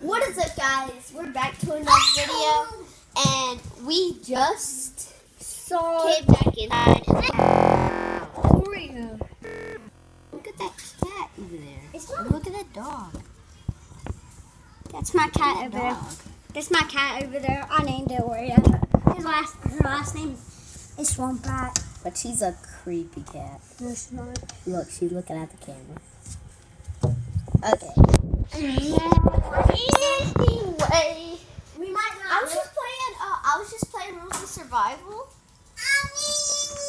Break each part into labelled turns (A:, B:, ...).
A: What is up, guys? We're back to another video, and we just came back inside.
B: Oreo.
A: Look at that cat over there. Look at that dog.
B: That's my cat over there. That's my cat over there. I named it Oreo. Her last name is Swamp Rat.
A: But she's a creepy cat.
B: No, she's not.
A: Look, she's looking at the camera. Okay. Anyway, I was just playing Rules of Survival.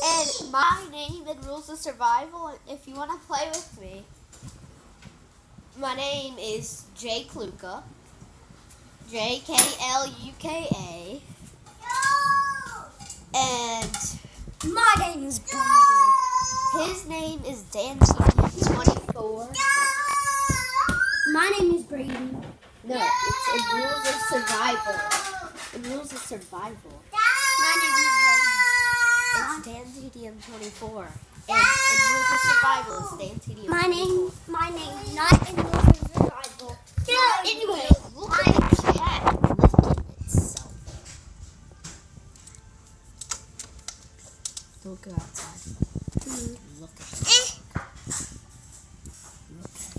A: And my name in Rules of Survival, if you want to play with me, my name is Jake Luka. JKLUKA. And
B: My name is Brandon.
A: his name is DanTeam24.
B: My name is Brady.
A: No, it's in Rules of Survival. In Rules of Survival.
B: My name is
A: It's DanTeam24. And in Rules of Survival, it's DanTeam24.
B: My name, not in Rules of Survival.
A: Anyway, look at the cat licking itself. Don't go outside. Look at it. Look at it.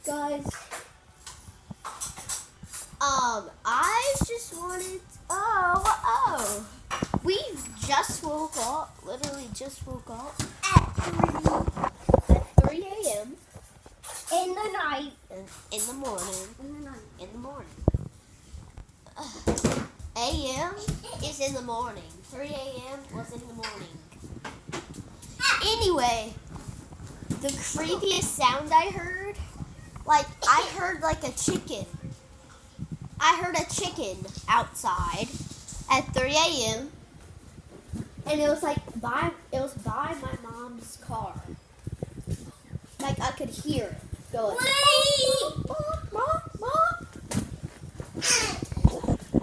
A: Guys, I just wanted, we just woke up, literally just woke up at 3 a.m.
B: In the night.
A: in the morning.
B: In the night.
A: In the morning. A.M. is in the morning. 3 a.m. was in the morning. Anyway, the creepiest sound I heard, I heard like a chicken. I heard a chicken outside at 3 a.m. And it was by my mom's car. Like I could hear it going. Mom, mom.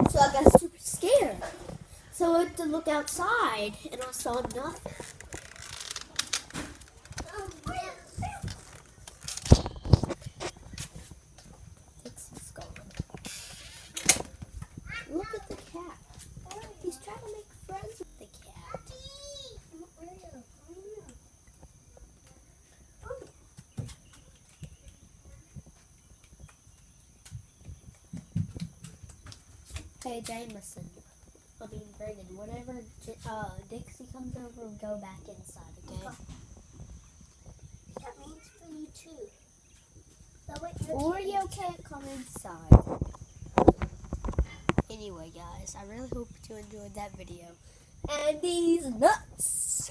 A: So I got super scared. So I went to look outside and I saw nothing. Dixie's gone. Look at the cat. He's trying to make friends with the cat. Hey, Jameson. Brandon, whenever Dixie comes over, we'll go back inside, okay?
B: That means for you too.
A: Oreo can't come inside. Anyway, guys, I really hope you enjoyed that video. And these nuts!